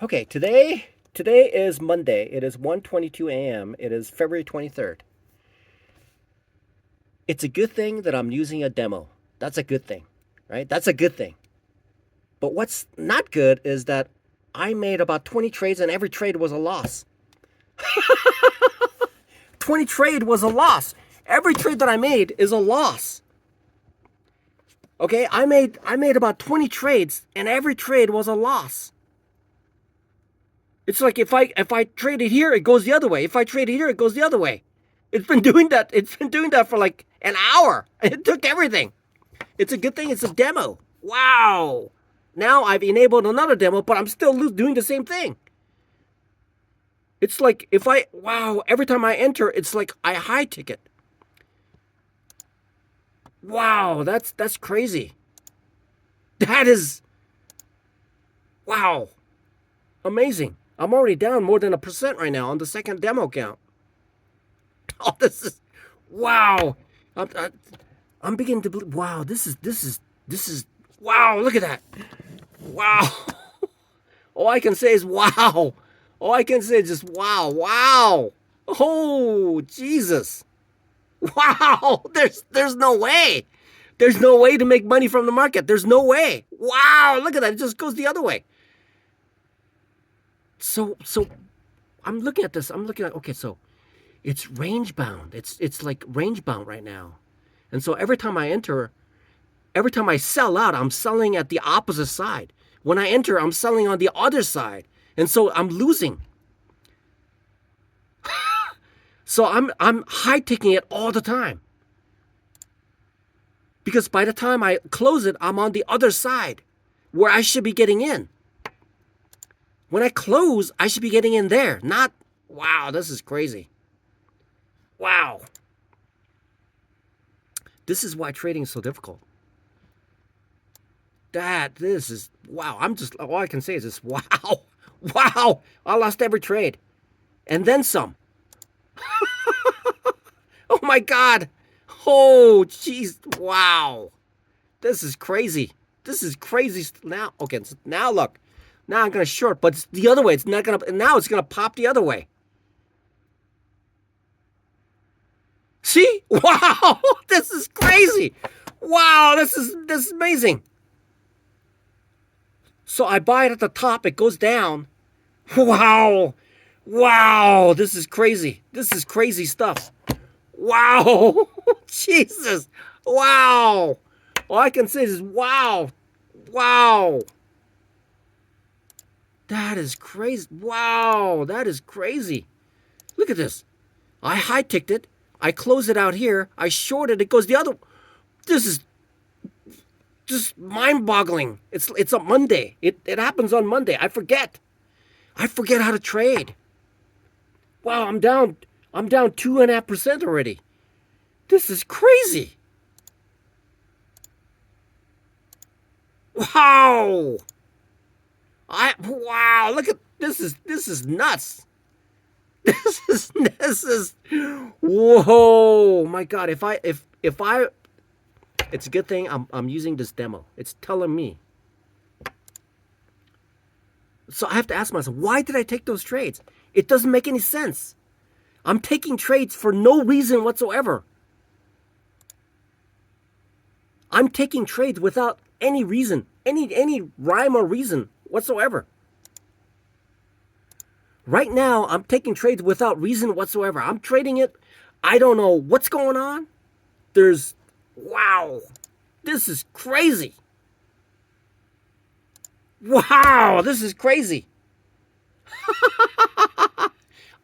Okay, today is Monday. It is 1:22 a.m. It is February 23rd. It's a good thing that I'm using a demo. That's a good thing, right? That's a good thing. But what's not good is that I made about 20 trades and every trade was a loss. 20 trade was a loss. Every trade that I made is a loss. Okay? I made about 20 trades and every trade was a loss. It's like if I trade it here, it goes the other way. If I trade it here, it goes the other way. It's been doing that. It's been doing that for like an hour. It took everything. It's a good thing it's a demo. Wow. Now I've enabled another demo, but I'm still doing the same thing. It's like wow, every time I enter, it's like I high ticket. Wow, that's crazy. That is, wow, amazing. I'm already down more than 1% right now on the second demo count. Oh, this is, wow. I'm beginning to believe. Wow, this is. Wow, look at that. Wow. All I can say is wow. All I can say is just wow, wow. Oh, Jesus. Wow. There's no way. There's no way to make money from the market. There's no way. Wow, look at that. It just goes the other way. So I'm looking at this. I'm looking at, okay, so it's range bound. It's like range bound right now. And so every time I sell out, I'm selling at the opposite side. When I enter, I'm selling on the other side. And so I'm losing. So I'm high ticking it all the time. Because by the time I close it, I'm on the other side where I should be getting in. When I close, I should be getting in there. Not, wow, this is crazy. Wow. This is why trading is so difficult. This is, wow. All I can say is this, wow. Wow. I lost every trade. And then some. Oh my God. Oh, jeez. Wow. This is crazy. This is crazy. Now, okay, so now look. Now I'm going to short, but it's the other way. It's not going to, now it's going to pop the other way. See? Wow. This is crazy. Wow. This is amazing. So I buy it at the top. It goes down. Wow. Wow. This is crazy. This is crazy stuff. Wow. Jesus. Wow. All I can say is wow. Wow. That is crazy. Wow. That is crazy. Look at this. I high ticked it. I close it out here. I short it. It goes the other. This is just mind boggling. It's a Monday. It happens on Monday. I forget. I forget how to trade. Wow, I'm down 2.5% already. This is crazy. Wow. Wow, look at this is nuts. This is whoa, my God. If I it's a good thing I'm using this demo. It's telling me. So I have to ask myself, why did I take those trades? It doesn't make any sense. I'm taking trades for no reason whatsoever. I'm taking trades without any reason, any rhyme or reason whatsoever. Right now, I'm taking trades without reason whatsoever. I'm trading it. I don't know what's going on. Wow, this is crazy. Wow, this is crazy.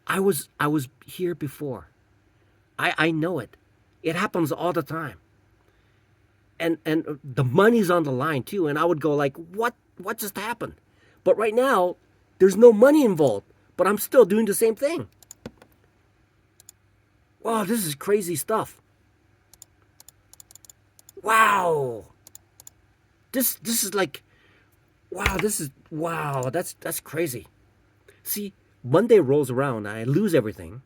I was here before. I know it. It happens all the time. And the money's on the line too. And I would go like, what just happened? But right now, there's no money involved. But I'm still doing the same thing. Wow, this is crazy stuff. Wow. This is like, wow, that's crazy. See, Monday rolls around, I lose everything.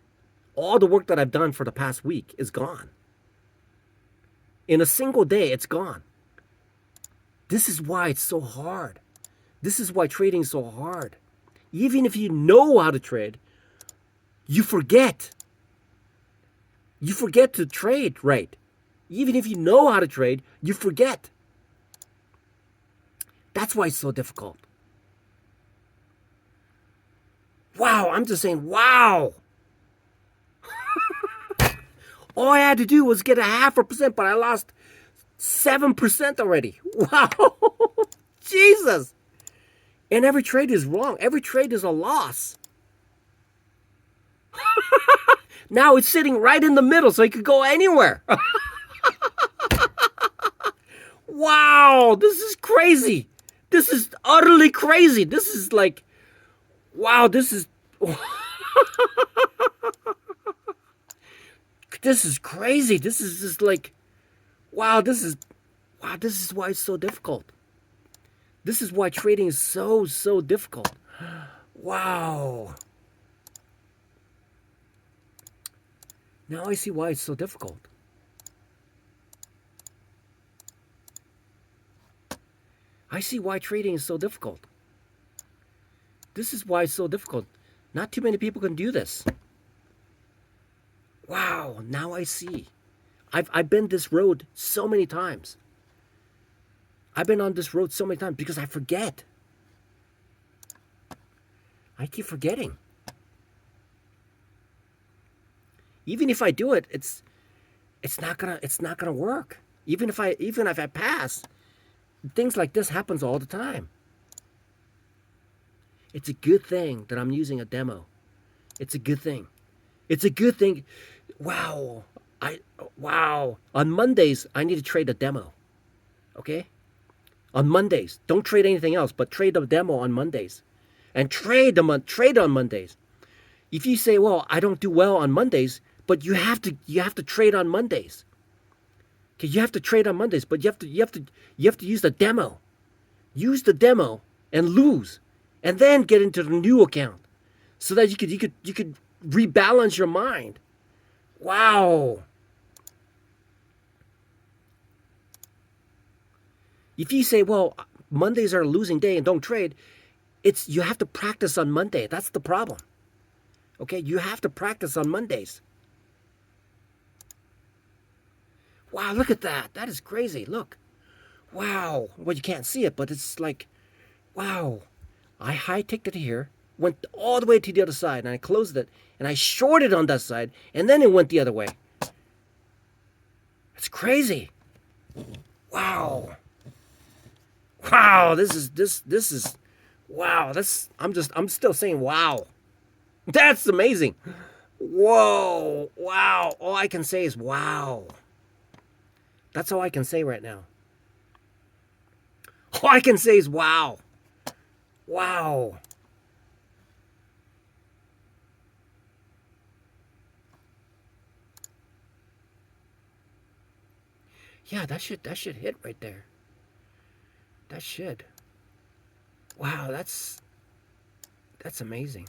All the work that I've done for the past week is gone. In a single day, it's gone. This is why it's so hard. This is why trading is so hard. Even if you know how to trade, you forget. You forget to trade right. Even if you know how to trade, you forget. That's why it's so difficult. Wow, I'm just saying, wow. All I had to do was get a 0.5%, but I lost 7% already. Wow. Jesus. And every trade is wrong. Every trade is a loss. Now it's sitting right in the middle, so it could go anywhere. Wow, this is crazy. This is utterly crazy. This is like, wow, this is this is crazy. This is just like, wow, this is why it's so difficult. This is why trading is so difficult. Wow. Now I see why it's so difficult. I see why trading is so difficult. This is why it's so difficult. Not too many people can do this. Wow, now I see. I've been this road so many times. I've been on this road so many times because I forget. I keep forgetting. Even if I do it, it's not gonna work. Even if I pass, things like this happens all the time. It's a good thing that I'm using a demo. It's a good thing. It's a good thing. Wow. Wow. On Mondays, I need to trade a demo. Okay? On Mondays. Don't trade anything else, but trade a demo on Mondays. And trade on Mondays. If you say, well, I don't do well on Mondays, but you have to trade on Mondays. Okay, you have to trade on Mondays, but you have to use the demo. Use the demo and lose. And then get into the new account. So that you could rebalance your mind. Wow. If you say, well, Mondays are a losing day and don't trade, you have to practice on Monday. That's the problem. Okay, you have to practice on Mondays. Wow, look at that. That is crazy. Look. Wow. Well, you can't see it, but it's like, wow. I high-ticked it here, went all the way to the other side, and I closed it, and I shorted on that side, and then it went the other way. It's crazy. Wow. Wow, this is wow, I'm still saying wow. That's amazing. Whoa, wow. All I can say is wow. That's all I can say right now. All I can say is wow. Wow. Yeah, that should hit right there. That should. Wow, that's amazing.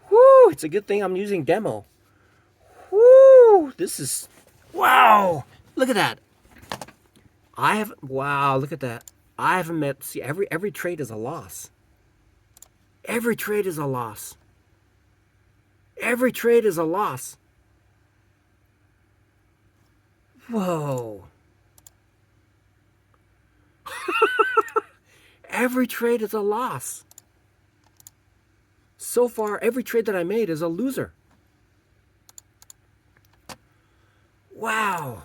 Whoo, it's a good thing I'm using demo. Whoo, this is, wow. Look at that. Wow, look at that. I haven't met, see, every trade is a loss. Every trade is a loss. Every trade is a loss. Whoa. Every trade is a loss. So far, every trade that I made is a loser. Wow.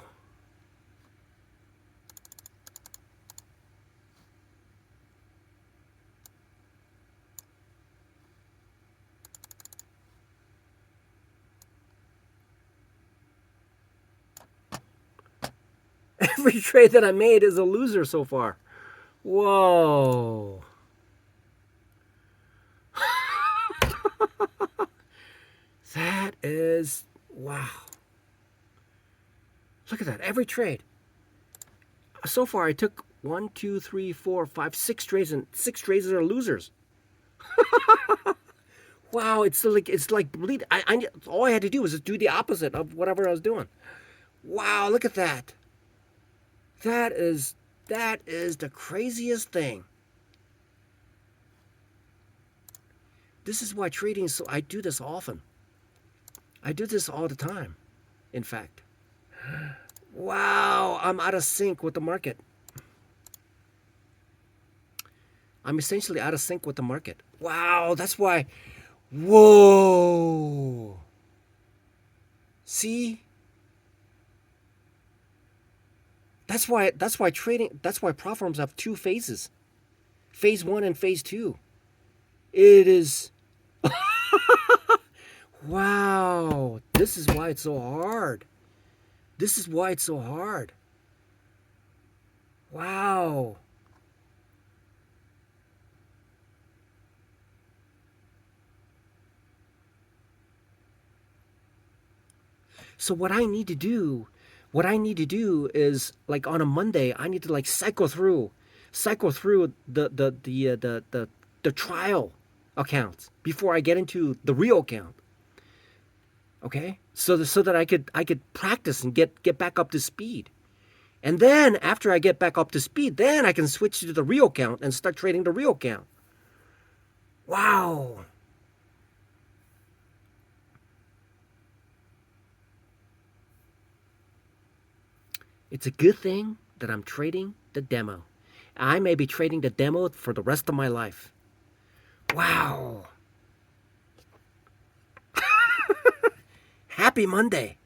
Every trade that I made is a loser so far. Whoa. That is, wow. Look at that. Every trade. So far, I took 1, 2, 3, 4, 5, 6 trades, and 6 trades are losers. Wow, it's like bleed. All I had to do was just do the opposite of whatever I was doing. Wow, look at that. That is the craziest thing. This is why trading is so. I do this often. I do this all the time. In fact. Wow, I'm out of sync with the market. I'm essentially out of sync with the market. Wow, that's why. Whoa. See? That's why trading, that's why platforms have two phases. Phase 1 and phase 2. It is wow. This is why it's so hard. This is why it's so hard. Wow. So what I need to do is like on a Monday, I need to like cycle through the trial accounts before I get into the real account. Okay, so that I could practice and get back up to speed. And then after I get back up to speed, then I can switch to the real account and start trading the real account. Wow. It's a good thing that I'm trading the demo. I may be trading the demo for the rest of my life. Wow. Happy Monday.